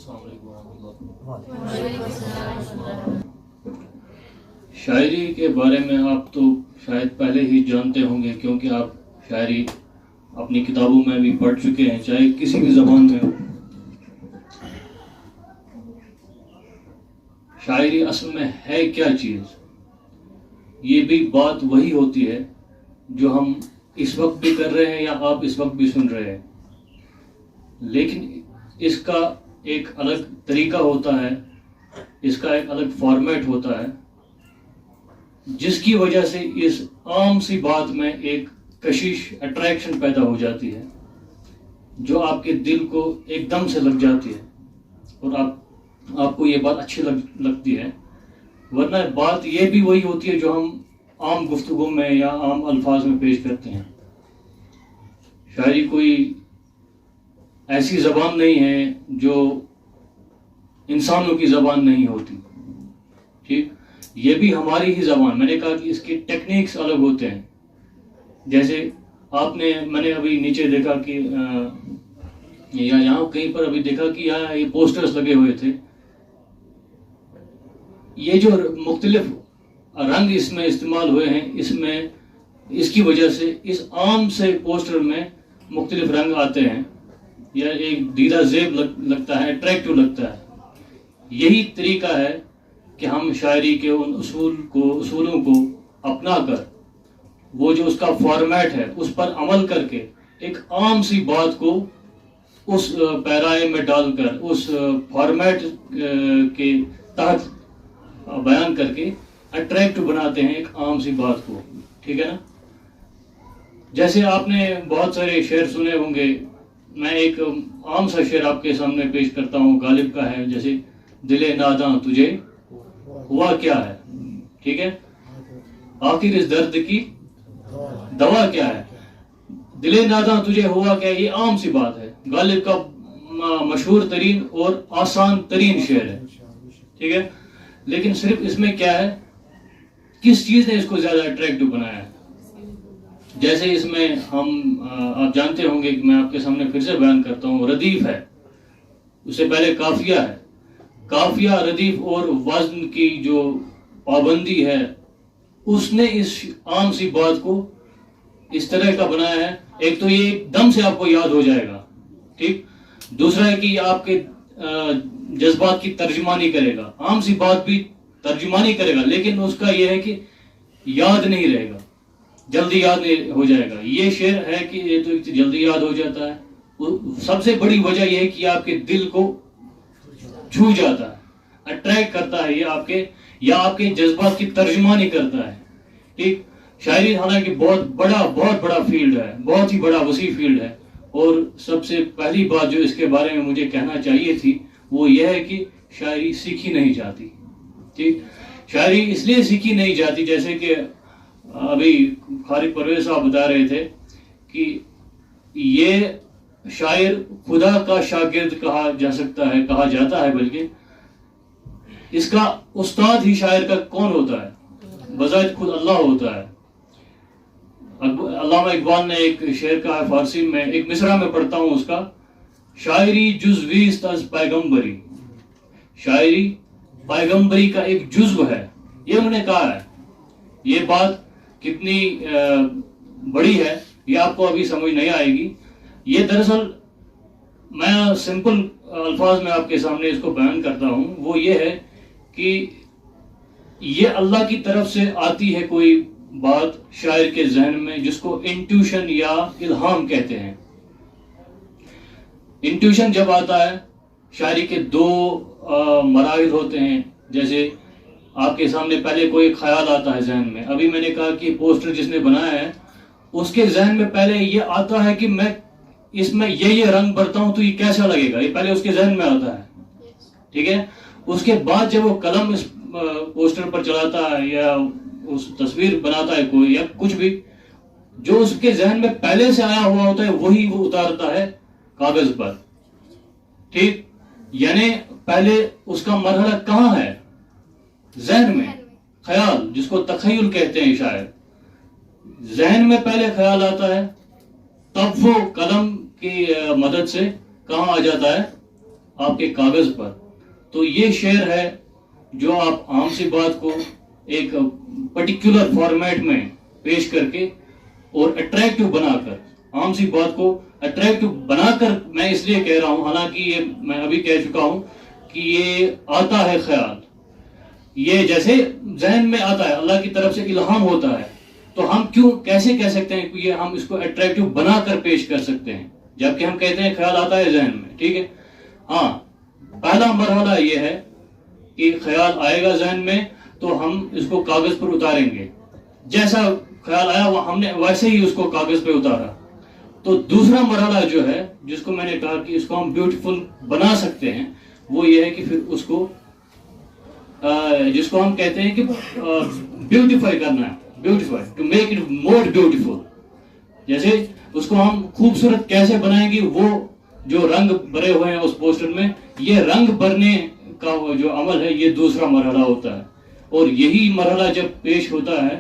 السلام علیکم شاعری کے بارے میں آپ تو شاید پہلے ہی جانتے ہوں گے، کیونکہ آپ شاعری اپنی کتابوں میں بھی پڑھ چکے ہیں، چاہے کسی بھی زبان میں ہو۔ شاعری اصل میں ہے کیا چیز؟ یہ بھی بات وہی ہوتی ہے جو ہم اس وقت بھی کر رہے ہیں یا آپ اس وقت بھی سن رہے ہیں، لیکن اس کا ایک الگ طریقہ ہوتا ہے، اس کا ایک الگ فارمیٹ ہوتا ہے، جس کی وجہ سے اس عام سی بات میں ایک کشش، اٹریکشن پیدا ہو جاتی ہے جو آپ کے دل کو ایک دم سے لگ جاتی ہے، اور آپ کو یہ بات اچھی لگتی ہے۔ ورنہ بات یہ بھی وہی ہوتی ہے جو ہم عام گفتگو میں یا عام الفاظ میں پیش کرتے ہیں۔ شاعری کوئی ایسی زبان نہیں ہے جو انسانوں کی زبان نہیں ہوتی، ٹھیک؟ یہ بھی ہماری ہی زبان، میں نے کہا کہ اس کے ٹیکنیکس الگ ہوتے ہیں۔ جیسے میں نے ابھی نیچے دیکھا کہ یا یہاں کہیں پر ابھی دیکھا کہ یہاں یہ پوسٹرز لگے ہوئے تھے، یہ جو مختلف رنگ اس میں استعمال ہوئے ہیں، اس کی وجہ سے اس عام سے پوسٹر میں مختلف رنگ آتے ہیں، یا ایک دیدہ زیب لگتا ہے، اٹریکٹیو لگتا ہے۔ یہی طریقہ ہے کہ ہم شاعری کے ان اصولوں کو اپنا کر، وہ جو اس کا فارمیٹ ہے اس پر عمل کر کے ایک عام سی بات کو اس پیرائے میں ڈال کر، اس فارمیٹ کے تحت بیان کر کے اٹریکٹ بناتے ہیں ایک عام سی بات کو، ٹھیک ہے نا؟ جیسے آپ نے بہت سارے شعر سنے ہوں گے، میں ایک عام سا شعر آپ کے سامنے پیش کرتا ہوں، غالب کا ہے، جیسے دل ناداں تجھے ہوا کیا ہے، ٹھیک ہے؟ آخر اس درد کی دوا کیا ہے؟ دل ناداں تجھے ہوا کیا ہے، یہ عام سی بات ہے، غالب کا مشہور ترین اور آسان ترین شعر ہے، ٹھیک ہے؟ لیکن صرف اس میں کیا ہے، کس چیز نے اس کو زیادہ اٹریکٹیو بنایا ہے؟ جیسے اس میں آپ جانتے ہوں گے کہ میں آپ کے سامنے پھر سے بیان کرتا ہوں، ردیف ہے، اس سے پہلے قافیہ ہے، قافیہ، ردیف اور وزن کی جو پابندی ہے، اس نے اس عام سی بات کو اس طرح کا بنایا ہے۔ ایک تو یہ ایک دم سے آپ کو یاد ہو جائے گا، ٹھیک؟ دوسرا ہے کہ یہ آپ کے جذبات کی ترجمانی کرے گا، عام سی بات بھی ترجمانی کرے گا، لیکن اس کا یہ ہے کہ یاد نہیں رہے گا، جلدی یاد نہیں ہو جائے گا۔ یہ شعر ہے کہ یہ تو جلدی یاد ہو جاتا ہے، سب سے بڑی وجہ یہ ہے کہ یہ آپ کے دل کو چھو جاتا ہے، اٹریکٹ کرتا ہے، یہ آپ کے جذبات کی ترجمانی کرتا ہے، ٹھیک؟ شاعری حالانکہ بہت بڑا فیلڈ ہے، بہت ہی بڑا وسیع فیلڈ ہے، اور سب سے پہلی بات جو اس کے بارے میں مجھے کہنا چاہیے تھی وہ یہ ہے کہ شاعری سیکھی نہیں جاتی، ٹھیک؟ شاعری اس لیے سیکھی نہیں جاتی، جیسے کہ ابھی خالد پرویز صاحب بتا رہے تھے کہ یہ شاعر خدا کا شاگرد کہا جاتا ہے، بلکہ اس کا استاد ہی شاعر کا کون ہوتا ہے؟ بذات خود اللہ ہوتا ہے۔ علامہ اقبال نے ایک شعر کہا ہے فارسی میں، ایک مصرع میں پڑھتا ہوں اس کا، شاعری جزویست از پیغمبری، شاعری پیغمبری کا ایک جزو ہے، یہ انہوں نے کہا ہے۔ یہ بات کتنی بڑی ہے یہ آپ کو ابھی سمجھ نہیں آئے گی۔ یہ دراصل میں سمپل الفاظ میں آپ کے سامنے اس کو بیان کرتا ہوں، وہ یہ ہے کہ یہ اللہ کی طرف سے آتی ہے کوئی بات شاعر کے ذہن میں، جس کو انٹیوشن یا الہام کہتے ہیں۔ انٹیوشن جب آتا ہے، شاعری کے دو مراحل ہوتے ہیں، جیسے آپ کے سامنے پہلے کوئی خیال آتا ہے ذہن میں، ابھی میں نے کہا کہ پوسٹر جس نے بنایا ہے اس کے ذہن میں پہلے یہ آتا ہے کہ میں اس میں یہ رنگ بھرتا ہوں تو یہ کیسا لگے گا، یہ پہلے اس کے ذہن میں آتا ہے، ٹھیک ہے؟ اس کے بعد جب وہ قلم اس پوسٹر پر چلاتا ہے یا اس تصویر بناتا ہے کوئی یا کچھ بھی، جو اس کے ذہن میں پہلے سے آیا ہوا ہوتا ہے وہی وہ اتارتا ہے کاغذ پر، ٹھیک؟ یعنی پہلے اس کا مرحلہ کہاں ہے؟ ذہن میں، خیال، جس کو تخیل کہتے ہیں شاعر، ذہن میں پہلے خیال آتا ہے، تب وہ قلم کی مدد سے کہاں آ جاتا ہے؟ آپ کے کاغذ پر. تو یہ شعر ہے جو آپ عام سی بات کو ایک پرٹیکولر فارمیٹ میں پیش کر کے اور اٹریکٹو بنا کر, عام سی بات کو اٹریکٹو بنا کر, میں اس لیے کہہ رہا ہوں, حالانکہ یہ میں ابھی کہہ چکا ہوں کہ یہ آتا ہے خیال, یہ جیسے ذہن میں آتا ہے, اللہ کی طرف سے الہام ہوتا ہے, تو ہم کیوں کیسے کہہ سکتے ہیں کہ یہ ہم اس کو اٹریکٹو بنا کر پیش کر سکتے ہیں, جبکہ ہم کہتے ہیں خیال آتا ہے ذہن میں. ٹھیک ہے, ہاں, پہلا مرحلہ یہ ہے کہ خیال آئے گا ذہن میں تو ہم اس کو کاغذ پر اتاریں گے, جیسا خیال آیا وہ ہم نے ویسے ہی اس کو کاغذ پہ اتارا. تو دوسرا مرحلہ جو ہے, جس کو میں نے کہا کہ اس کو ہم بیوٹیفل بنا سکتے ہیں, وہ یہ ہے کہ پھر اس کو جس کو ہم کہتے ہیں کہ بیوٹیفائی کرنا ہے, beautify, to make it more beautiful. جیسے اس کو ہم خوبصورت کیسے بنائیں گے, وہ جو رنگ بھرے ہوئے ہیں اس پوسٹر میں, یہ رنگ بھرنے کا جو عمل ہے یہ دوسرا مرحلہ ہوتا ہے. اور یہی مرحلہ جب پیش ہوتا ہے,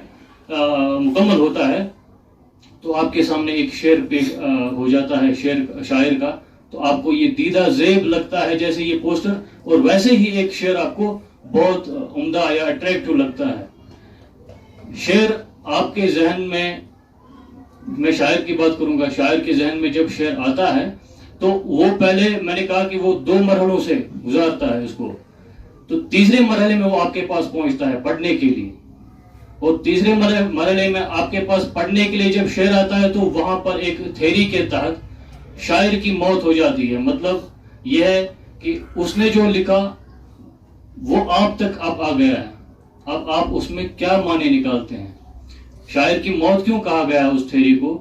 مکمل ہوتا ہے, تو آپ کے سامنے ایک شعر پیش ہو جاتا ہے شاعر کا, تو آپ کو یہ دیدہ زیب لگتا ہے جیسے یہ پوسٹر, اور ویسے ہی ایک شعر آپ کو بہت عمدہ یا اٹریکٹو لگتا ہے. شعر آپ کے ذہن میں شاعر کی بات کروں گا, شاعر کے ذہن میں جب شعر آتا ہے تو وہ پہلے میں نے کہا کہ وہ 2 مرحلوں سے گزارتا ہے اس کو, تو تیسرے مرحلے میں وہ آپ کے پاس پہنچتا ہے پڑھنے کے لیے, اور تیسرے مرحلے میں آپ کے پاس پڑھنے کے لیے جب شعر آتا ہے تو وہاں پر ایک تھیری کے تحت شاعر کی موت ہو جاتی ہے. مطلب یہ ہے کہ اس نے جو لکھا وہ آپ تک اب آ گیا ہے, اب آپ اس میں کیا معنی نکالتے ہیں. شاعر کی موت کیوں کہا گیا ہے اس تھیری کو,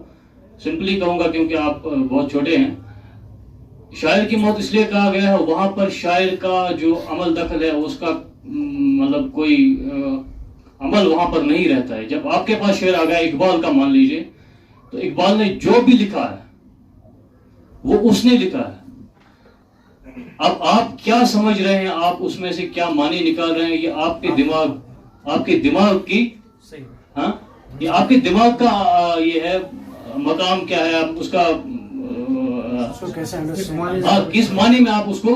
سمپلی کہوں گا کیونکہ آپ بہت چھوٹے ہیں. شاعر کی موت اس لیے کہا گیا ہے, وہاں پر شاعر کا جو عمل دخل ہے, اس کا مطلب کوئی عمل وہاں پر نہیں رہتا ہے. جب آپ کے پاس شعر آ گیا, اقبال کا مان لیجئے, تو اقبال نے جو بھی لکھا ہے وہ اس نے لکھا ہے. اب آپ کیا سمجھ رہے ہیں, آپ اس میں سے کیا معنی نکال رہے ہیں, یہ آپ کے دماغ کی, ہاں, یہ آپ کے دماغ کا یہ ہے مقام کیا ہے, آپ اس کا کس معنی میں آپ اس کو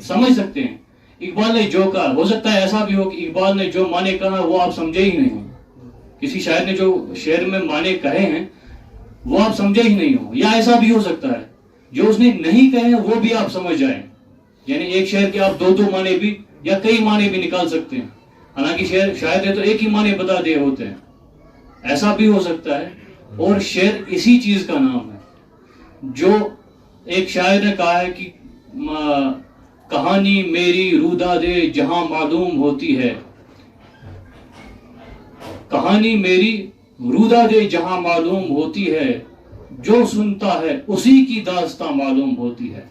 سمجھ سکتے ہیں. اقبال نے جو کہا, ہو سکتا ہے ایسا بھی ہو کہ اقبال نے جو معنی کہا وہ آپ سمجھے ہی نہیں ہو, کسی شاعر نے جو شعر میں معنی کہے ہیں وہ آپ سمجھے ہی نہیں ہو, یا ایسا بھی ہو سکتا ہے جو اس نے نہیں کہے ہیں وہ بھی آپ سمجھ جائیں, یعنی ایک شعر کے آپ 2 معنی بھی یا کئی معنی بھی نکال سکتے ہیں, حالانکہ شاعر نے تو ایک ہی معنی بتا دیے ہوتے ہیں, ایسا بھی ہو سکتا ہے. اور شعر اسی چیز کا نام ہے. جو ایک شاعر نے کہا ہے کہ کہانی میری روداد جہاں معلوم ہوتی ہے, کہانی میری روداد جہاں معلوم ہوتی ہے, جو سنتا ہے اسی کی داستان معلوم ہوتی ہے.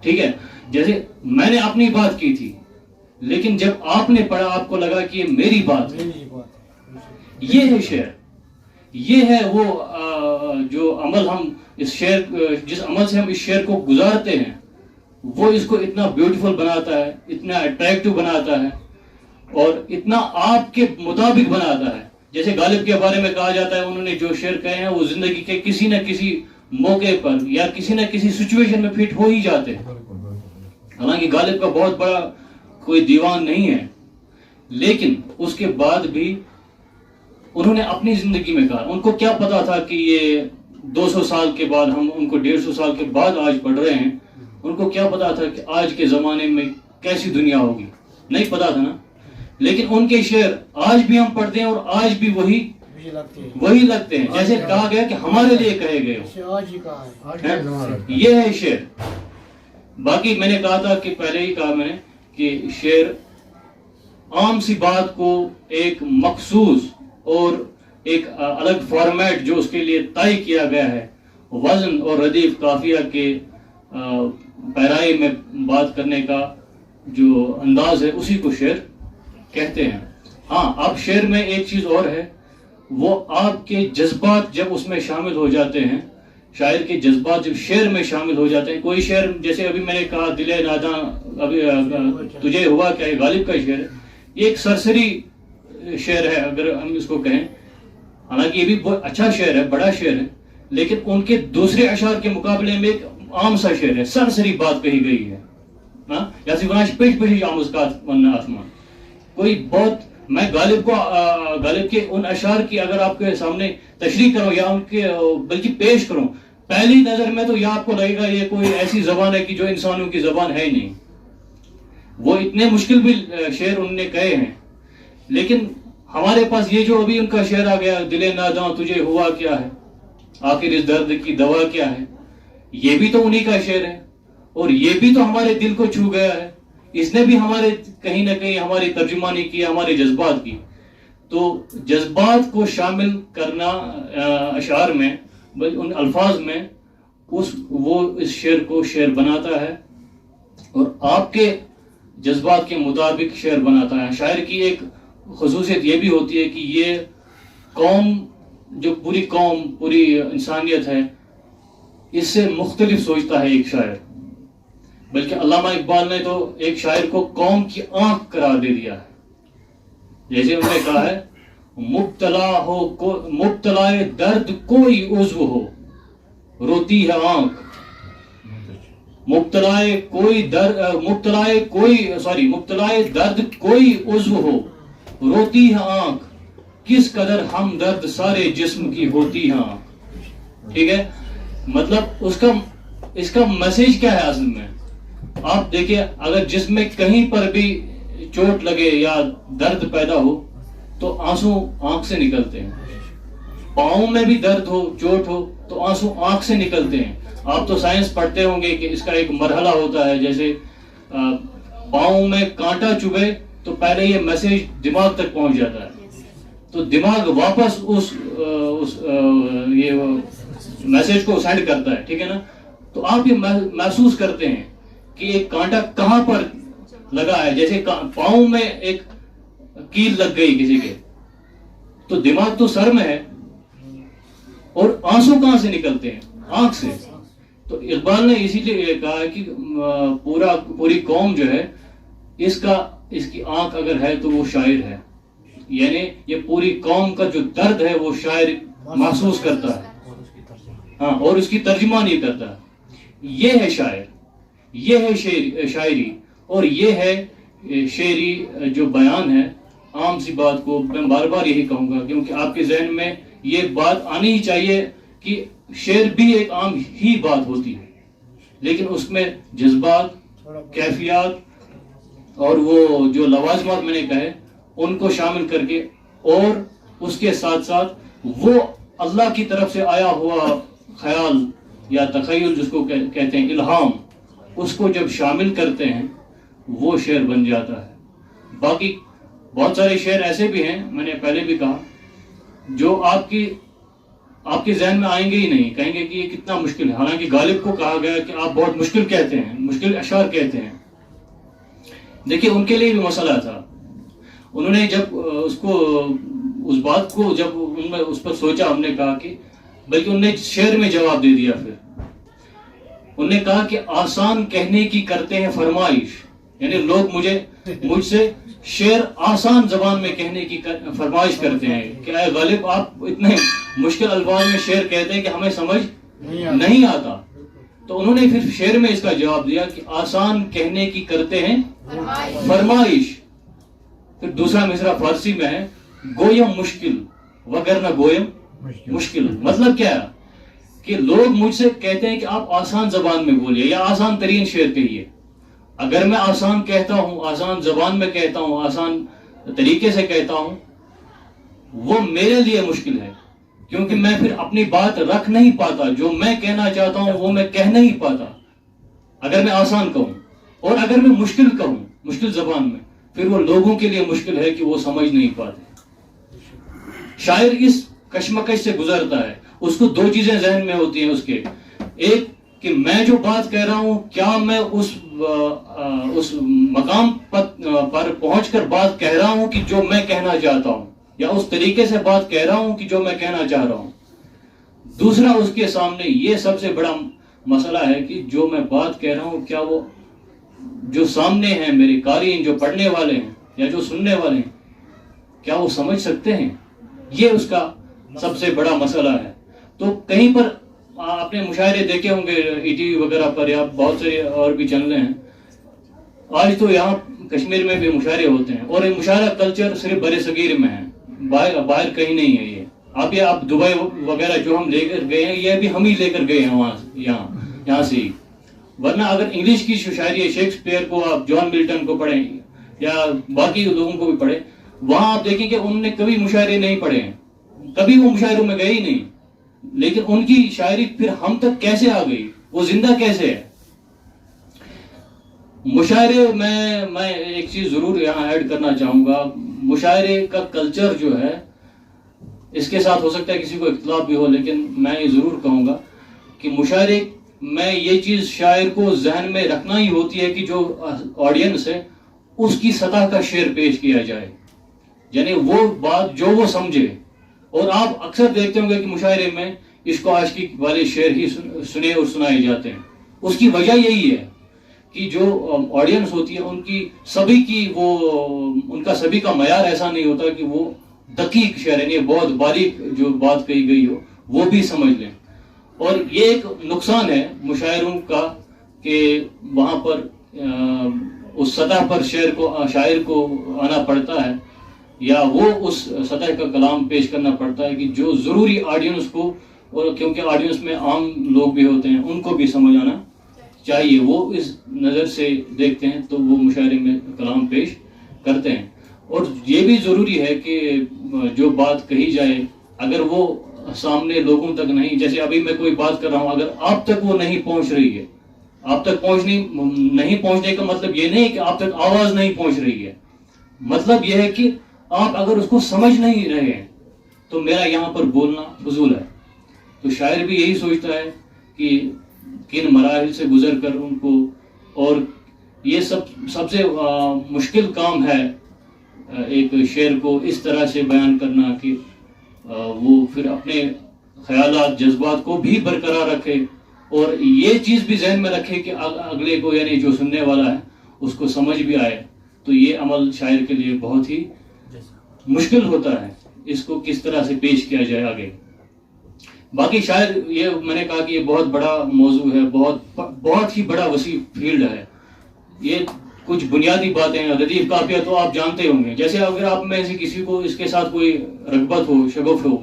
ٹھیک ہے, جیسے میں نے اپنی بات کی تھی, لیکن جب آپ نے پڑھا آپ کو لگا کہ یہ میری بات ہے. یہ ہے شعر, یہ ہے وہ جو عمل ہم اس شعر, جس عمل سے ہم اس شعر کو گزارتے ہیں, وہ اس کو اتنا بیوٹیفل بناتا ہے, اتنا اٹریکٹو بناتا ہے, اور اتنا آپ کے مطابق بناتا ہے. جیسے غالب کے بارے میں کہا جاتا ہے, انہوں نے جو شعر کہے ہیں وہ زندگی کے کسی نہ کسی موقع پر یا کسی نہ کسی سچویشن میں فٹ ہو ہی جاتے ہیں. حالانکہ غالب کا بہت بڑا کوئی دیوان نہیں ہے, لیکن اس کے بعد بھی انہوں نے اپنی زندگی میں کہا. ان کو کیا پتا تھا کہ یہ 200 سال کے بعد, ہم ان کو 150 سال کے بعد آج پڑھ رہے ہیں, ان کو کیا پتا تھا کہ آج کے زمانے میں کیسی دنیا ہوگی, نہیں پتا تھا نا. لیکن ان کے شعر آج بھی ہم پڑھتے ہیں اور آج بھی وہی لگتے ہیں, جیسے کہا گیا کہ ہمارے لیے کہے گئے ہو. یہ ہے شعر. باقی میں نے کہا تھا کہ پہلے ہی کہا میں نے کہ شعر عام سی بات کو ایک مخصوص اور ایک الگ فارمیٹ جو اس کے لیے طے کیا گیا ہے, وزن اور ردیف قافیہ کے پیرائی میں بات کرنے کا جو انداز ہے, اسی کو شعر کہتے ہیں. ہاں, اب شعر میں ایک چیز اور ہے, وہ آپ کے جذبات جب اس میں شامل ہو جاتے ہیں, شاعر کے جذبات جب شعر میں شامل ہو جاتے ہیں. کوئی شعر, جیسے ابھی میں نے کہا دل ناداں ابھی تجھے ہوا کیا, غالب کا شعر ہے, یہ ایک سرسری شعر ہے اگر ہم اس کو کہیں. حالانکہ یہ بھی بہت اچھا شعر ہے, بڑا شعر ہے, لیکن ان کے دوسرے اشعار کے مقابلے میں ایک عام سا شعر ہے, سرسری بات کہی گئی ہے. یا سی ونان پیش پیش آمز کات ون آسمان. کوئی بہت میں غالب کے ان اشعار کی اگر آپ کے سامنے تشریح کروں یا ان کے بلکہ پیش کروں، پہلی نظر میں تو یہ آپ کو لگے گا یہ کوئی ایسی زبان ہے کہ جو انسانوں کی زبان ہے ہی نہیں. وہ اتنے مشکل بھی شعر انہوں نے کہے ہیں، لیکن ہمارے پاس یہ جو ابھی ان کا شعر آ گیا، دل ناداں تجھے ہوا کیا ہے، آخر اس درد کی دوا کیا ہے، یہ بھی تو انہی کا شعر ہے اور یہ بھی تو ہمارے دل کو چھو گیا ہے. اس نے بھی ہمارے کہیں نہ کہیں ہماری ترجمانی کی، ہمارے جذبات کی. تو جذبات کو شامل کرنا اشعار میں، ان الفاظ میں، وہ اس شعر کو شعر بناتا ہے اور آپ کے جذبات کے مطابق شعر بناتا ہے. شاعر کی ایک خصوصیت یہ بھی ہوتی ہے کہ یہ قوم، جو پوری قوم، پوری انسانیت ہے، اس سے مختلف سوچتا ہے ایک شاعر. بلکہ علامہ اقبال نے تو ایک شاعر کو قوم کی آنکھ قرار دے دیا ہے. جیسے انہوں نے کہا ہے، مبتلا درد کوئی عضو ہو روتی ہے آنکھ، مبتلا درد کوئی عضو ہو روتی ہے آنکھ، کس قدر ہمدرد سارے جسم کی ہوتی ہے آنکھ. ٹھیک ہے، مطلب اس کا میسج کیا ہے اصل میں؟ آپ دیکھیں، اگر جسم میں کہیں پر بھی چوٹ لگے یا درد پیدا ہو تو آنسو آنکھ سے نکلتے ہیں. پاؤں میں بھی درد ہو، چوٹ ہو تو آنسو آنکھ سے نکلتے ہیں. آپ تو سائنس پڑھتے ہوں گے کہ اس کا ایک مرحلہ ہوتا ہے. جیسے پاؤں میں کانٹا چبھے تو پہلے یہ میسج دماغ تک پہنچ جاتا ہے، تو دماغ واپس یہ میسج کو سینڈ کرتا ہے. ٹھیک ہے نا؟ تو آپ یہ محسوس کرتے ہیں کہ ایک کانٹا کہاں پر لگا ہے. جیسے پاؤں میں ایک کیل لگ گئی کسی کے، تو دماغ تو سر میں ہے اور آنسو کہاں سے نکلتے ہیں؟ آنکھ سے. تو اقبال نے اسی لیے کہا ہے کہ پوری قوم جو ہے، اس کی آنکھ اگر ہے تو وہ شاعر ہے. یعنی یہ پوری قوم کا جو درد ہے وہ شاعر محسوس کرتا ہے، ہاں، اور اس کی ترجمانی کرتا ہے. یہ ہے شاعر، یہ ہے شاعری، اور یہ ہے شعری جو بیان ہے عام سی بات کو. میں بار بار یہی کہوں گا کیونکہ آپ کے ذہن میں یہ بات آنی ہی چاہیے کہ شعر بھی ایک عام ہی بات ہوتی ہے، لیکن اس میں جذبات، کیفیات اور وہ جو لوازمات میں نے کہے ان کو شامل کر کے، اور اس کے ساتھ ساتھ وہ اللہ کی طرف سے آیا ہوا خیال یا تخیل جس کو کہتے ہیں الہام، اس کو جب شامل کرتے ہیں وہ شعر بن جاتا ہے. باقی بہت سارے شعر ایسے بھی ہیں، میں نے پہلے بھی کہا، جو آپ کے ذہن میں آئیں گے ہی نہیں، کہیں گے کہ یہ کتنا مشکل ہے. حالانکہ غالب کو کہا گیا کہ آپ بہت مشکل کہتے ہیں، مشکل اشعار کہتے ہیں. دیکھیے ان کے لیے بھی مسئلہ تھا. انہوں نے جب اس بات کو جب ان میں اس پر سوچا، ہم نے کہا کہ بلکہ انہوں نے شعر میں جواب دے دیا. پھر انہوں نے کہا کہ آسان کہنے کی کرتے ہیں فرمائش، یعنی لوگ مجھ سے شعر آسان زبان میں کہنے کی فرمائش کرتے ہیں کہ اے غالب آپ اتنے مشکل الفاظ میں شعر کہتے ہیں کہ ہمیں سمجھ نہیں آتا. تو انہوں نے پھر شعر میں اس کا جواب دیا کہ آسان کہنے کی کرتے ہیں فرمائش. پھر دوسرا مصرع فارسی میں ہے، گویم مشکل وگرنہ گویم مشکل. مطلب کیا ہے کہ لوگ مجھ سے کہتے ہیں کہ آپ آسان زبان میں بولیے یا آسان ترین شعر کہیے. اگر میں آسان کہتا ہوں، آسان زبان میں کہتا ہوں، آسان طریقے سے کہتا ہوں، وہ میرے لیے مشکل ہے، کیونکہ میں پھر اپنی بات رکھ نہیں پاتا. جو میں کہنا چاہتا ہوں وہ میں کہہ نہیں پاتا اگر میں آسان کہوں. اور اگر میں مشکل کہوں، مشکل زبان میں، پھر وہ لوگوں کے لیے مشکل ہے کہ وہ سمجھ نہیں پاتے. شاعر اس کشمکش سے گزرتا ہے. اس کو دو چیزیں ذہن میں ہوتی ہیں اس کے، ایک کہ میں جو بات کہہ رہا ہوں کیا میں اس مقام پر پہنچ کر بات کہہ رہا ہوں کہ جو میں کہنا چاہتا ہوں، یا اس طریقے سے بات کہہ رہا ہوں کہ جو میں کہنا چاہ رہا ہوں. دوسرا اس کے سامنے یہ سب سے بڑا مسئلہ ہے کہ جو میں بات کہہ رہا ہوں کیا وہ جو سامنے ہیں میرے قارئین، جو پڑھنے والے ہیں یا جو سننے والے ہیں، کیا وہ سمجھ سکتے ہیں؟ یہ اس کا سب سے بڑا مسئلہ ہے. تو کہیں پر آپ نے مشاعرے دیکھے ہوں گے ای ٹی وی وغیرہ پر یا بہت سارے اور بھی چینلیں ہیں، آج تو یہاں کشمیر میں بھی مشاعرے ہوتے ہیں, اور یہ مشاعرہ کلچر صرف بر صغیر میں ہے, باہر کہیں نہیں ہے. یہ آپ دبئی وغیرہ جو ہم لے کر گئے ہیں, یہ بھی ہم ہی لے کر گئے ہیں وہاں یہاں سے ہی. ورنہ اگر انگلش کی شاعری ہے, شیکسپیئر کو آپ, جان ملٹن کو پڑھیں یا باقی لوگوں کو بھی پڑھیں, وہاں آپ دیکھیں کہ انہوں نے کبھی مشاعرے نہیں پڑھے ہیں, کبھی وہ مشاعروں میں گئے ہی نہیں, لیکن ان کی شاعری پھر ہم تک کیسے آ گئی, وہ زندہ کیسے ہے. مشاعرے میں ایک چیز ضرور یہاں ایڈ کرنا چاہوں گا. مشاعرے کا کلچر جو ہے, اس کے ساتھ ہو سکتا ہے کسی کو اختلاف بھی ہو, لیکن میں یہ ضرور کہوں گا کہ مشاعرے میں یہ چیز شاعر کو ذہن میں رکھنا ہی ہوتی ہے کہ جو آڈینس ہے اس کی سطح کا شعر پیش کیا جائے, یعنی وہ بات جو وہ سمجھے. اور آپ اکثر دیکھتے ہوں گے کہ مشاعرے میں عشق و عاشقی والے شعر ہی سنے اور سنائے جاتے ہیں. اس کی وجہ یہی ہے کہ جو آڈینس ہوتی ہے ان کی ان کا سبھی کا معیار ایسا نہیں ہوتا کہ وہ دقیق شعر, یعنی بہت باریک جو بات کہی گئی ہو وہ بھی سمجھ لیں. اور یہ ایک نقصان ہے مشاعروں کا کہ وہاں پر اس سطح پر شاعر کو آنا پڑتا ہے, یا وہ اس سطح کا کلام پیش کرنا پڑتا ہے کہ جو ضروری آڈینس کو, اور کیونکہ آڈینس میں عام لوگ بھی ہوتے ہیں, ان کو بھی سمجھ آنا چاہیے, وہ اس نظر سے دیکھتے ہیں تو وہ مشاعرے میں کلام پیش کرتے ہیں. اور یہ بھی ضروری ہے کہ جو بات کہی جائے اگر وہ سامنے لوگوں تک نہیں, جیسے ابھی میں کوئی بات کر رہا ہوں, اگر آپ تک وہ نہیں پہنچ رہی ہے, آپ تک نہیں پہنچنے کا مطلب یہ نہیں کہ آپ تک آواز نہیں پہنچ رہی ہے, مطلب یہ ہے کہ آپ اگر اس کو سمجھ نہیں رہے ہیں تو میرا یہاں پر بولنا فضول ہے. تو شاعر بھی یہی سوچتا ہے کہ کن مراحل سے گزر کر ان کو, اور یہ سب سے مشکل کام ہے ایک شعر کو اس طرح سے بیان کرنا کہ وہ پھر اپنے خیالات جذبات کو بھی برقرار رکھے, اور یہ چیز بھی ذہن میں رکھے کہ اگلے کو, یعنی جو سننے والا ہے, اس کو سمجھ بھی آئے. تو یہ عمل شاعر کے لیے بہت ہی مشکل ہوتا ہے, اس کو کس طرح سے پیش کیا جائے آگے. باقی شاعر, یہ میں نے کہا کہ یہ بہت بڑا موضوع ہے, بہت ہی بڑا وسیع فیلڈ ہے. یہ کچھ بنیادی باتیں ہیں. ردیف قافیہ تو آپ جانتے ہوں گے, جیسے اگر آپ میں سے کسی کو اس کے ساتھ کوئی رغبت ہو, شغف ہو,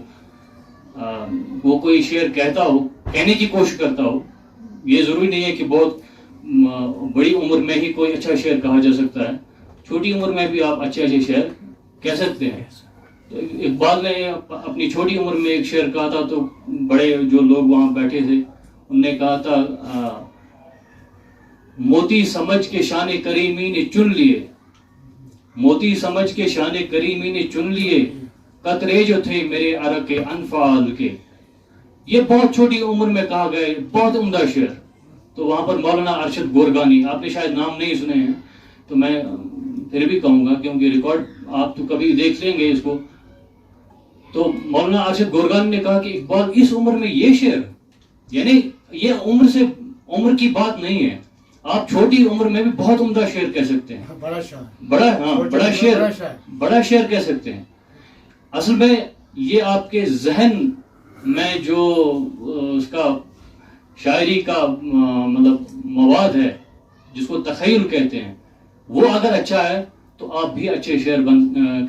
وہ کوئی شعر کہتا ہو, کہنے کی کوشش کرتا ہو, یہ ضروری نہیں ہے کہ بہت بڑی عمر میں ہی کوئی اچھا شعر کہا جا سکتا ہے, چھوٹی عمر میں بھی آپ اچھے شعر کہہ سکتے ہیں. تو اقبال نے اپنی چھوٹی عمر میں ایک شعر کہا تھا, تو بڑے جو لوگ وہاں بیٹھے تھے انہوں نے کہا تھا, موتی سمجھ کے شان کریمی نے چن لیے, موتی سمجھ کے شان کریمی نے چن لیے, قطرے جو تھے میرے عرق انفعال کے. یہ بہت چھوٹی عمر میں کہا گیا, بہت عمدہ شعر. تو وہاں پر مولانا ارشد گورگانی, آپ نے شاید نام نہیں سنے ہیں, تو میں پھر بھی کہوں گا کیونکہ ریکارڈ آپ تو کبھی دیکھ لیں گے اس کو. تو مولانا ارشد گورگانی نے کہا کہ اقبال اس عمر میں یہ شعر, یعنی یہ عمر کی بات نہیں ہے, آپ چھوٹی عمر میں بھی بہت عمدہ شعر کہہ سکتے ہیں, بڑا شعر کہہ سکتے ہیں. اصل میں یہ آپ کے ذہن میں جو اس کا شاعری کا مطلب مواد ہے, جس کو تخیل کہتے ہیں, وہ اگر اچھا ہے تو آپ بھی اچھے شعر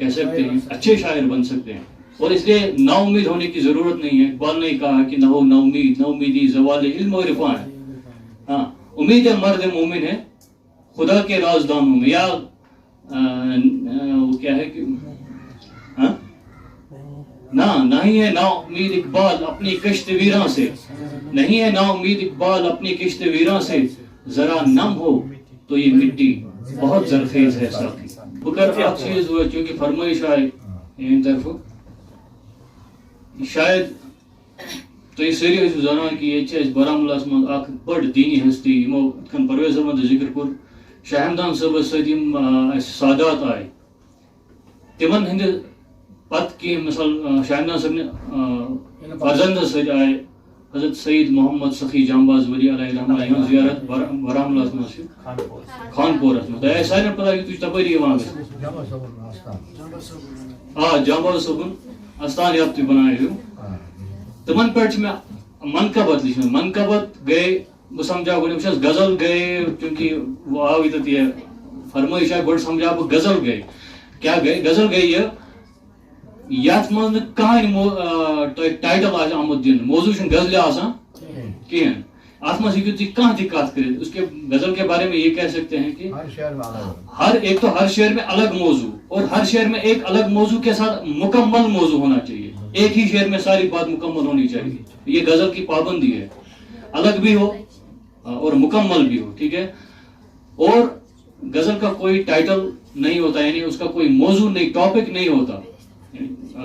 کہہ سکتے ہیں, اچھے شاعر بن سکتے ہیں. اور اس لیے نا امید ہونے کی ضرورت نہیں ہے. اقبال نے کہا کہ نہ ہو نا امیدی زوال علم و عرفان ہے. ہاں, امید مرد مومن ہے خدا کے رازدانوں میں, یا وہ کیا ہے کہ نہیں ہے نا امید اقبال اپنی کشت ویراں سے, نہیں ہے نا امید اقبال اپنی کشت ویراں سے, ذرا نم ہو تو یہ مٹی بہت زرخیز ہے ساتھی. بکر آپ چیز ہوئے چونکہ فرمائش آئے ان طرف, شاید تو یہ ساری زنان کہ یہ بارہمولہ من اخ بڑ دینی ہستی یمو کن پرویز احمد ذکر کور, شاہ ہمدان صاحب ستم سادات آئے, تمن ہند پت کی مثال شاہ ہمدان صاحب نے فرزند ست آئے حضرت سید محمد سخی جامباز ولی علیہ رحمہ یہاں زیارت بارہمولہ من خانپورس من. تہ سارے پتہ کہ تھی تپری وہاں جامباز صاحب استان یافت بنائے ہو. تمن پہ میں منقبت لکھن, منقبت گئے, بہ سمجھا گو غزل گئے, چونکہ وہ آو یہ فرمائش گوڑ سمجھا بہ غزل گئی کیا گئی غزل گئی یہ یت من کہاں ٹائٹل آمد دن موضوع غزل آسان کہین ات مز ہیکو تھی کہاں تھی کت کرت اس کے غزل کے بارے میں یہ کہہ سکتے ہیں کہ ہر شعر میں الگ موضوع اور ہر شعر میں ایک الگ موضوع کے ساتھ مکمل موضوع ہونا چاہیے ایک ہی شعر میں ساری بات مکمل ہونی چاہیے یہ غزل کی پابندی ہے الگ بھی ہو اور مکمل بھی ہو ٹھیک ہے اور غزل کا کوئی ٹائٹل نہیں ہوتا یعنی اس کا کوئی موضوع نہیں ٹاپک نہیں ہوتا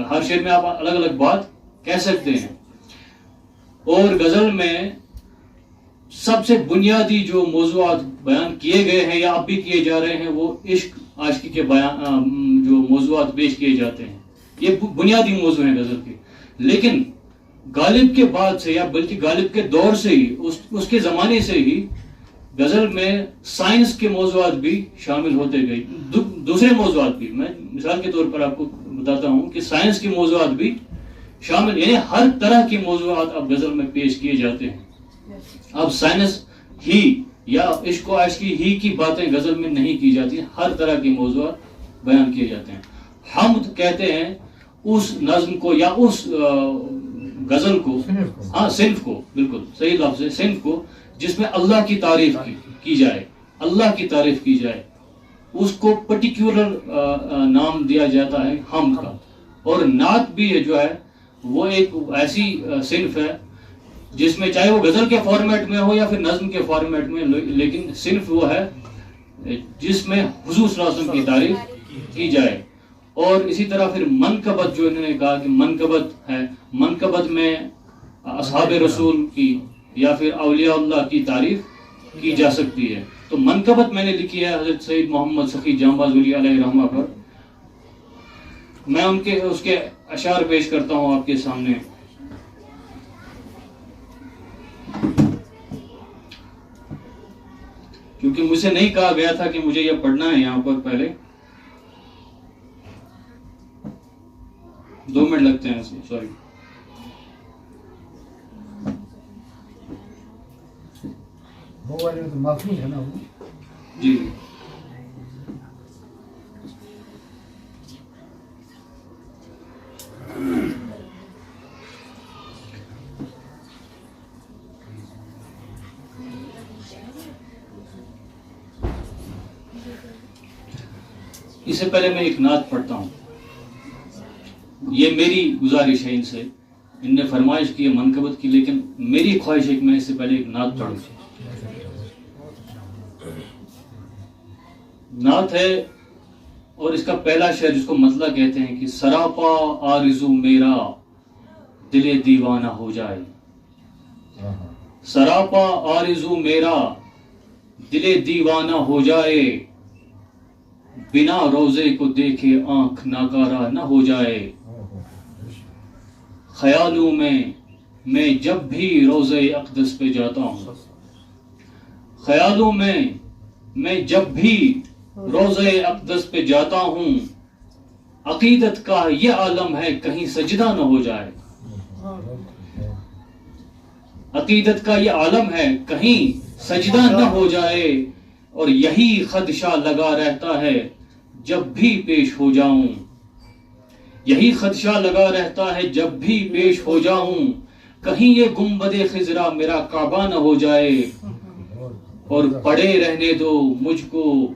ہر شعر میں آپ الگ الگ بات کہہ سکتے ہیں اور غزل میں سب سے بنیادی جو موضوعات بیان کیے گئے ہیں یا اب بھی کیے جا رہے ہیں وہ عشق عاشقی کے بیان جو موضوعات پیش کیے جاتے ہیں یہ بنیادی موضوع ہیں غزل کے لیکن غالب کے بعد سے یا بلکہ غالب کے دور سے ہی اس کے زمانے سے ہی غزل میں سائنس کے موضوعات بھی شامل ہوتے گئے دوسرے موضوعات بھی میں مثال کے طور پر آپ کو بتاتا ہوں کہ سائنس کے موضوعات بھی شامل یعنی ہر طرح کے موضوعات اب غزل میں پیش کیے جاتے ہیں اب سائنس ہی یا عشق و عاشقی ہی کی باتیں غزل میں نہیں کی جاتی ہر طرح کے موضوعات بیان کیے جاتے ہیں حمد کہتے ہیں اس نظم کو یا اس غزل کو ہاں صنف کو بالکل صحیح لفظ ہے صنف کو جس میں اللہ کی تعریف کی جائے اللہ کی تعریف کی جائے اس کو پرٹیکولر نام دیا جاتا ہے حمد کا اور نعت بھی جو ہے وہ ایک ایسی صنف ہے جس میں چاہے وہ غزل کے فارمیٹ میں ہو یا پھر نظم کے فارمیٹ میں لیکن صنف وہ ہے جس میں حضور صلی اللہ علیہ وسلم کی تعریف کی جائے اور اسی طرح پھر منقبت جو انہوں نے کہا کہ منقبت ہے منقبت میں اصحاب رسول کی یا پھر اولیاء اللہ کی تعریف کی جا سکتی ہے تو منقبت میں نے لکھی ہے حضرت سید محمد سخی جامباز ولی علیہ رحمہ پر میں اس کے اشعار پیش کرتا ہوں آپ کے سامنے کیونکہ مجھ سے نہیں کہا گیا تھا کہ مجھے یہ پڑھنا ہے یہاں پر پہلے 2 منٹ لگتے ہیں سوری جی اس سے پہلے میں ایک نعت پڑھتا ہوں یہ میری گزارش ہے ان سے ان نے فرمائش کی ہے منقبت کی لیکن میری خواہش ہے کہ میں اس سے پہلے ایک نعت پڑھوں نعت ہے اور اس کا پہلا شعر جس کو مطلع کہتے ہیں کہ سراپا آرزو میرا دل دیوانہ ہو جائے سراپا آرزو میرا دل دیوانہ ہو جائے بنا روزے کو دیکھے آنکھ ناکارہ نہ ہو جائے خیالوں میں جب بھی روزے اقدس پہ جاتا ہوں خیالوں میں جب بھی روزے اقدس پہ جاتا ہوں عقیدت کا یہ عالم ہے کہیں سجدہ نہ ہو جائے عقیدت کا یہ عالم ہے کہیں سجدہ نہ ہو جائے اور یہی خدشہ لگا رہتا ہے جب بھی پیش ہو جاؤں یہی خدشہ لگا رہتا ہے جب بھی پیش ہو جاؤں کہیں یہ گنبد خضرا میرا کعبہ نہ ہو جائے اور پڑے رہنے دو مجھ کو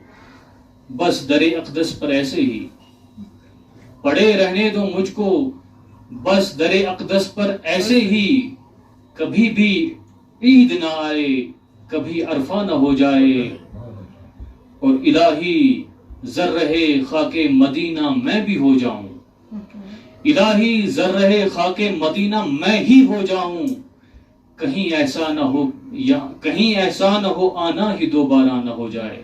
بس در اقدس پر ایسے ہی پڑے رہنے دو مجھ کو بس در اقدس پر ایسے ہی کبھی بھی عید نہ آئے کبھی عرفہ نہ ہو جائے اور الہی ذرہ خاک مدینہ میں بھی ہو جاؤں الہی ذرہ خاک مدینہ میں ہی ہو جاؤں کہیں ایسا نہ ہو آنا ہی دوبارہ نہ ہو جائے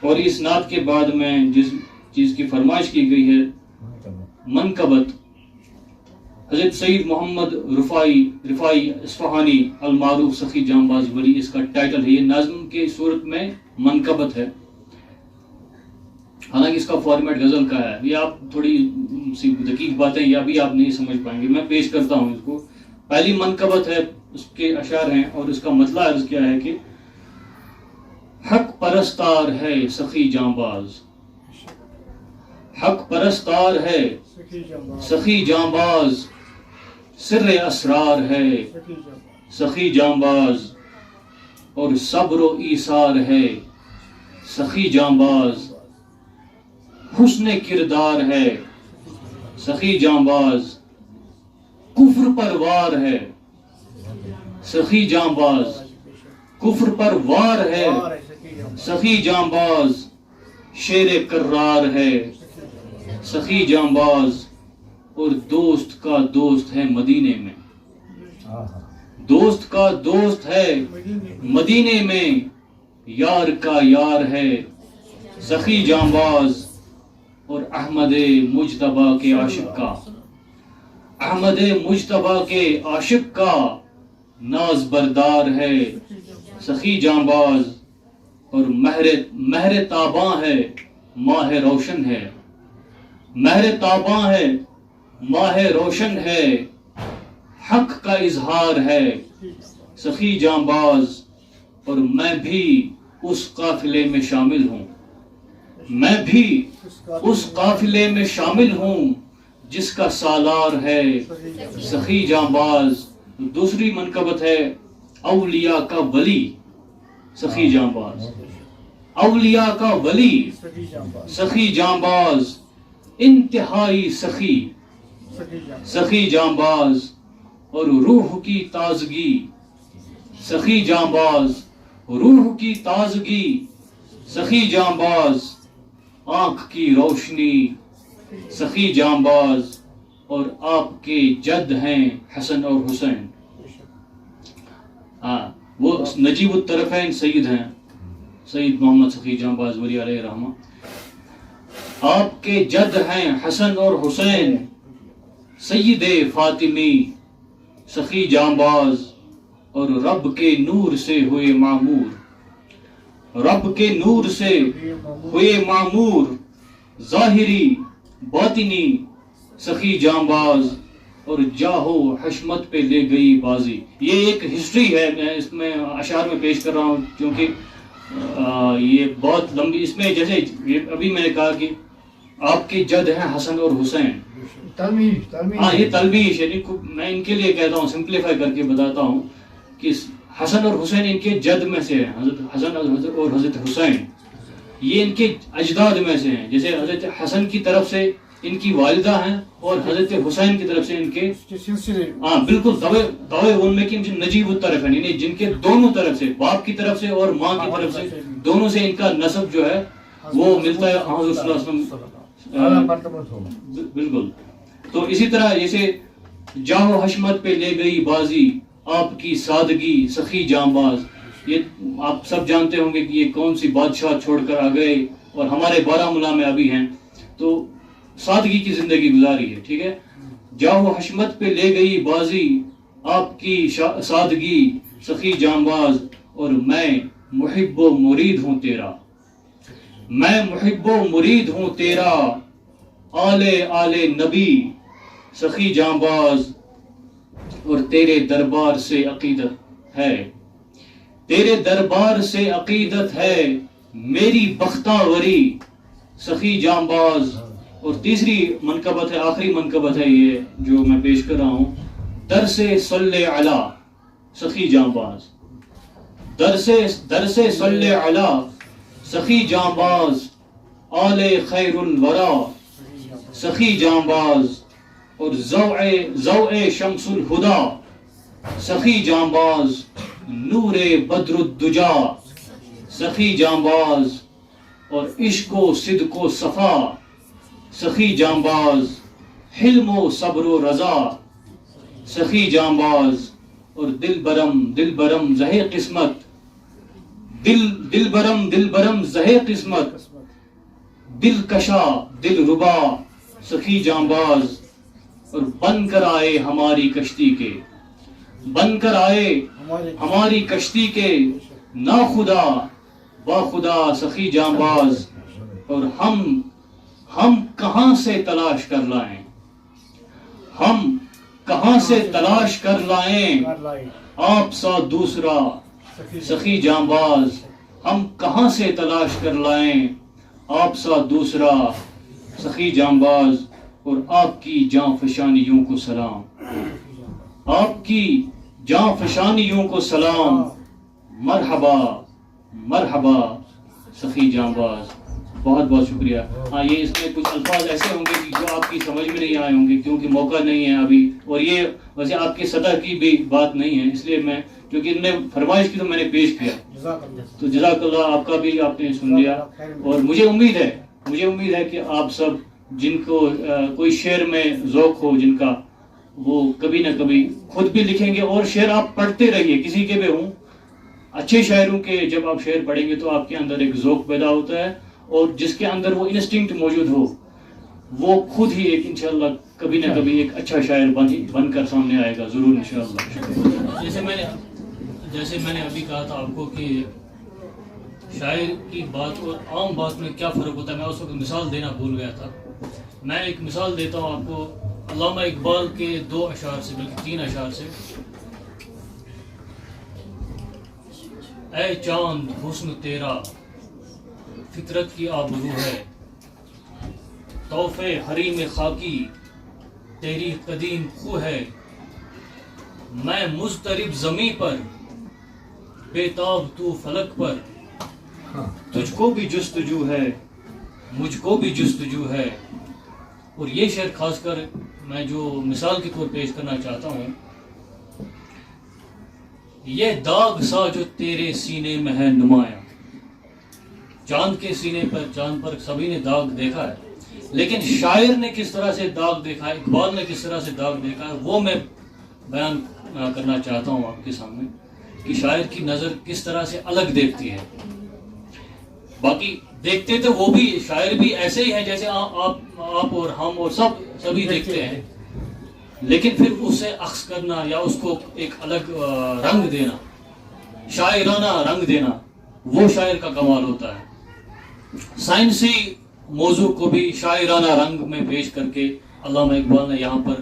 اور اس نعت کے بعد میں جس چیز کی فرمائش کی گئی ہے منقبت حضرت سید محمد رفائی اصفہانی المعروف سخی جامباز ولی اس کا ٹائٹل ہے یہ نظم کے صورت میں منقبت ہے حالانکہ اس کا فارمیٹ غزل کا ہے یہ آپ تھوڑی سی دقیق باتیں یا بھی آپ نہیں سمجھ پائیں گے میں پیش کرتا ہوں اس کو پہلی منقبت ہے اس کے اشعار ہیں اور اس کا مطلب عرض کیا ہے کہ حق پرستار ہے سخی جانباز، حق پرستار ہے سخی جانباز، سر اسرار ہے سخی جانباز، اور صبر و ایثار ہے سخی جانباز، حسن کردار ہے سخی جانباز، کفر پر وار ہے سخی جانباز، کفر پر وار ہے سخی جانباز، شیر کرار ہے سخی جانباز، اور دوست کا دوست ہے مدینے میں، دوست کا دوست ہے مدینے میں، یار کا یار ہے سخی جانباز، اور احمد مجتبیٰ کے عاشق کا، احمد مجتبیٰ کے عاشق کا ناز بردار ہے سخی جانباز، اور مہر تاباں ہے ماہ روشن ہے، مہر تاباں ہے ماہ روشن ہے، حق کا اظہار ہے سخی جانباز، اور میں بھی اس قافلے میں شامل ہوں، میں بھی اس قافلے میں شامل ہوں جس کا سالار ہے سخی جانباز۔ دوسری منقبت ہے اولیاء کا ولی سخی جانباز، اولیاء کا ولی سخی جانباز، انتہائی سخی سخی جانباز، اور روح کی تازگی سخی جانباز، روح کی تازگی سخی جانباز، آنکھ کی روشنی سخی جانباز، اور آپ کے جد ہیں حسن اور حسین۔ وہ نجیب الطرفین سید ہیں، سید محمد سخی جانباز ولی علیہ رحمہ، آپ کے جد ہیں حسن اور حسین، سید فاطمی سخی جانباز، اور رب کے نور سے ہوئے معمور، رب کے نور سے ہوئے معمور، ظاہری باطنی سخی جانباز، اور جاہو حشمت پہ لے گئی بازی۔ یہ ایک ہسٹری ہے، میں اس میں اشعار میں پیش کر رہا ہوں کیونکہ یہ بہت لمبی، اس میں جیسے ابھی میں نے کہا کہ آپ کے جد ہیں حسن اور حسین، ہاں یہ تلمیش، یعنی میں ان کے لیے کہتا ہوں، سمپلیفائی کر کے بتاتا ہوں کہ حسن اور حسین ان کے جد میں سے ہیں، حضرت حسن اور حضرت حسین یہ ان کے اجداد میں سے ہیں، جیسے حضرت حسن کی طرف سے ان کی والدہ ہیں اور حضرت حسین کی طرف سے ان کے، ہاں بالکل دوے ان میں کہ نجیب الطرف ہیں، یعنی جن کے دونوں طرف سے، باپ کی طرف سے اور ماں کی طرف سے، دونوں سے ان کا نسب جو ہے وہ ملتا ہے حضرت صلی اللہ علیہ وسلم، بالکل۔ تو اسی طرح جیسے جاہو حشمت پہ لے گئی بازی، آپ کی سادگی سخی جانباز، یہ آپ سب جانتے ہوں گے کہ یہ کون سی بادشاہ چھوڑ کر آ گئے اور ہمارے بارہمولہ میں ابھی ہیں، تو سادگی کی زندگی گزاری ہے، ٹھیک ہے۔ جاہو حشمت پہ لے گئی بازی، آپ کی سادگی سخی جانباز، اور میں محب و مرید ہوں تیرا، میں محب و مرید ہوں تیرا، آل نبی سخی جانباز، اور تیرے دربار سے عقیدت ہے، تیرے دربار سے عقیدت ہے میری بختاوری سخی جانباز۔ اور تیسری منقبت ہے، آخری منقبت ہے یہ جو میں پیش کر رہا ہوں، درس صلی علی سخی جانباز، درس صلی علی سخی جانباز، آل خیر الورا سخی جانباز، اور ضوء شمس الہدا سخی جانباز، نور بدر الدجا سخی جانباز، اور عشق و صدق و صفا سخی جانباز، حلم و صبر و رضا سخی جانباز، اور دل برم زہے قسمت، دل برم زہے قسمت، دل کشا دل ربا سخی جانباز، اور بن کر آئے ہماری کشتی کے، بن کر آئے ہماری کشتی کے، نا خدا با خدا سخی جانباز، اور ہم کہاں سے تلاش کر لائیں، ہم کہاں سے تلاش کر لائیں آپ سا دوسرا سخی جانباز، ہم کہاں سے تلاش کر لائیں آپ سا دوسرا سخی جانباز، اور آپ کی جاں فشانیوں کو سلام، آپ کی جاں فشانیوں کو سلام، مرحبا مرحبا سخی جانباز۔ بہت بہت شکریہ۔ ہاں، یہ اس میں کچھ الفاظ ایسے ہوں گے کہ جو آپ کی سمجھ میں نہیں آئے ہوں گے، کیونکہ موقع نہیں ہے ابھی، اور یہ ویسے آپ کی سطح کی بھی بات نہیں ہے، اس لیے میں کیونکہ انہوں نے فرمائش کی تو میں نے پیش کیا، تو جزاک اللہ، آپ کا بھی آپ نے سن لیا۔ اور مجھے امید ہے کہ آپ سب جن کو کوئی شعر میں ذوق ہو جن کا، وہ کبھی نہ کبھی خود بھی لکھیں گے، اور شعر آپ پڑھتے رہیے، کسی کے بھی ہوں، اچھے شاعروں کے جب آپ شعر پڑھیں گے تو آپ کے اندر ایک ذوق پیدا ہوتا ہے، اور جس کے اندر وہ انسٹنکٹ موجود ہو وہ خود ہی ایک انشاءاللہ کبھی نہ کبھی ایک اچھا شاعر بن کر سامنے آئے گا ضرور انشاءاللہ۔ جیسے میں نے ابھی کہا تھا آپ کو کہ شاعر کی بات اور عام بات میں کیا فرق ہوتا ہے، میں اس وقت مثال دینا بھول گیا تھا۔ میں ایک مثال دیتا ہوں آپ کو علامہ اقبال کے 2 اشعار سے، بلکہ 3 اشعار سے۔ اے چاند حسن تیرا فطرت کی آبرو ہے، تحفے حریم خاکی تیری قدیم خو ہے، میں مضطرب زمیں پر بے تاب تو فلک پر، تجھ کو بھی جستجو ہے مجھ کو بھی جستجو ہے۔ اور یہ شعر خاص کر میں جو مثال کے طور پیش کرنا چاہتا ہوں، یہ داغ سا جو تیرے سینے میں ہے نمایاں، چاند کے سینے پر، چاند پر سبھی نے داغ دیکھا ہے، لیکن شاعر نے کس طرح سے داغ دیکھا ہے، اقبال نے کس طرح سے داغ دیکھا ہے، وہ میں بیان کرنا چاہتا ہوں آپ کے سامنے، کہ شاعر کی نظر کس طرح سے الگ دیکھتی ہے۔ باقی دیکھتے تو وہ بھی، شاعر بھی ایسے ہی ہیں جیسے آپ اور ہم اور سبھی دیکھتے ہیں، لیکن پھر اسے عکس کرنا یا اس کو ایک الگ رنگ دینا، شاعرانہ رنگ دینا، وہ شاعر کا کمال ہوتا ہے۔ سائنسی موضوع کو بھی شاعرانہ رنگ میں پیش کر کے علامہ اقبال نے یہاں پر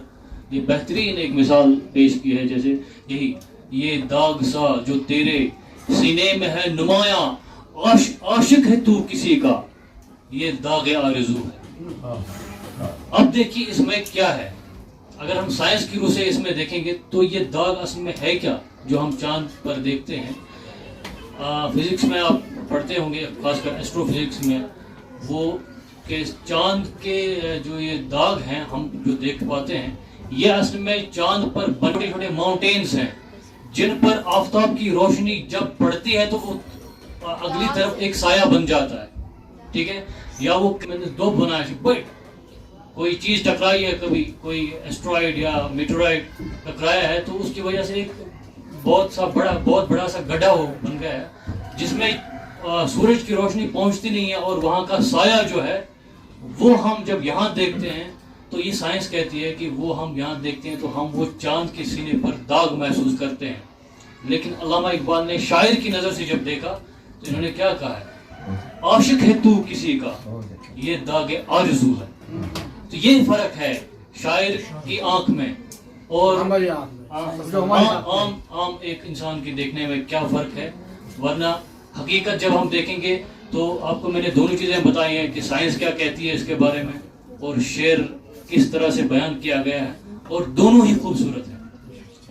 یہ بہترین ایک مثال پیش کی ہے، جیسے یہی یہ داغ سا جو تیرے سینے میں ہے نمایاں، عاشق ہے تو کسی کا یہ داغ آرزو ہے۔ اب دیکھیے اس میں کیا ہے، اگر ہم سائنس کی روح سے اس میں دیکھیں گے تو یہ داغ اصل میں ہے کیا جو ہم چاند پر دیکھتے ہیں۔ فزکس میں آپ پڑھتے ہوں گے، خاص کر ایسٹرو فزکس میں، وہ کہ چاند کے جو یہ داغ ہیں ہم جو دیکھ پاتے ہیں، یہ اصل میں چاند پر چھوٹے چھوٹے ماؤنٹینز ہیں جن پر آفتاب کی روشنی جب پڑتی ہے تو وہ اگلی طرف ایک سایہ بن جاتا ہے، ٹھیک ہے، یا وہ دو بنایا، کوئی چیز ٹکرائی ہے، کبھی کوئی ایسٹرائڈ یا میٹرائڈ ٹکرایا ہے تو اس کی وجہ سے ایک بہت بڑا سا گڈھا بن گیا ہے جس میں سورج کی روشنی پہنچتی نہیں ہے، اور وہاں کا سایہ جو ہے وہ ہم جب یہاں دیکھتے ہیں تو یہ سائنس کہتی ہے کہ وہ ہم یہاں دیکھتے ہیں تو ہم وہ چاند کے سینے پر داغ محسوس کرتے ہیں۔ لیکن علامہ اقبال نے شاعر کی نظر سے جب دیکھا تو انہوں نے کیا کہا ہے، عاشق ہے تو کسی کا یہ داغ آرزو ہے۔ تو یہ فرق ہے شاعر کی آنکھ میں اور عام ایک انسان کی دیکھنے میں کیا فرق ہے، ورنہ حقیقت جب ہم دیکھیں گے تو آپ کو میں نے دونوں چیزیں بتائی ہیں کہ سائنس کیا کہتی ہے اس کے بارے میں، اور شعر کس طرح سے بیان کیا گیا ہے، اور دونوں ہی خوبصورت ہیں۔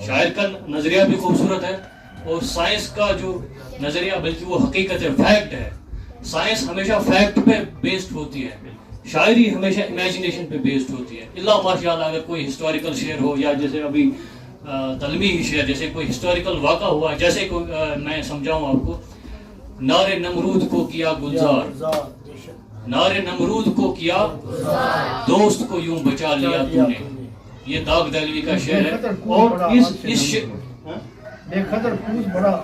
شاعر کا نظریہ بھی خوبصورت ہے اور سائنس کا جو نظریہ بلکہ وہ حقیقت ہے، فیکٹ ہے۔ سائنس ہمیشہ فیکٹ پہ بیسڈ ہوتی ہے، شاعری ہمیشہ امیجنیشن پہ بیسڈ ہوتی ہے، اللہ ماشاء اللہ اگر کوئی ہسٹوریکل شعر ہو، یا جیسے ابھی تلمیحی شعر، جیسے کوئی ہسٹوریکل واقعہ ہوا، جیسے میں سمجھاؤں آپ کو، نار نمرود کو کیا گلزار، نار نمرود کو کیا دوست کو یوں بچا لیا تو نے، یہ داغ دہلوی کا شعر ہے۔ اور اس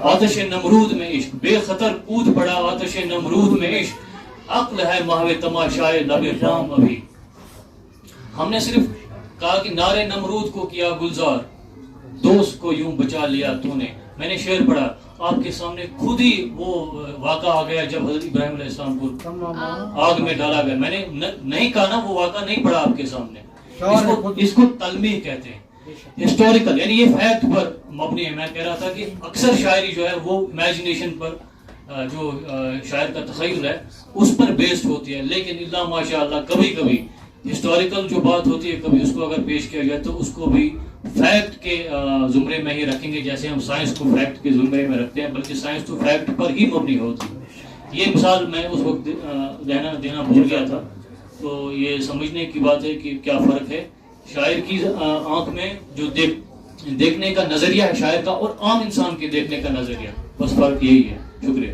آتش نمرود میں عشق، بے خطر کود پڑا آتش نمرود میں عشق، عقل ہے محو تماشائے لب فام ابھی۔ ہم نے صرف کہا کہ نار نمرود کو کیا گلزار، دوست کو یوں بچا لیا تو نے، میں نے شعر پڑھا، آپ کے سامنے خود ہی وہ واقعہ آ گیا جب حضرت ابراہیم علیہ السلام کو آگ میں ڈالا گیا۔ میں نے نہیں کہا نا، وہ واقعہ نہیں پڑھا آپ کے سامنے، اس کو تلمیح کہتے ہیں، ہسٹوریکل، یعنی یہ فیکٹ پر مبنی ہے۔ میں کہہ رہا تھا کہ اکثر شاعری جو ہے وہ امیجنیشن پر جو شاعر کا تخیل ہے اس پر بیسڈ ہوتی ہے. لیکن اللہ ماشاء اللہ کبھی کبھی ہسٹوریکل جو بات ہوتی ہے کبھی اس کو اگر پیش کیا جائے تو اس کو بھی فیکٹ کے زمرے میں ہی رکھیں گے, جیسے ہم سائنس کو فیکٹ کے زمرے میں رکھتے ہیں, بلکہ سائنس تو فیکٹ پر ہی مبنی ہوتی ہے. یہ مثال میں اس وقت دینا بھول گیا تھا. تو یہ سمجھنے کی بات ہے کہ کیا فرق ہے شاعر کی آنکھ میں جو دیکھنے کا نظریہ ہے شاعر کا, اور عام انسان کے دیکھنے کا نظریہ, بس فرق یہی ہے. شکریہ.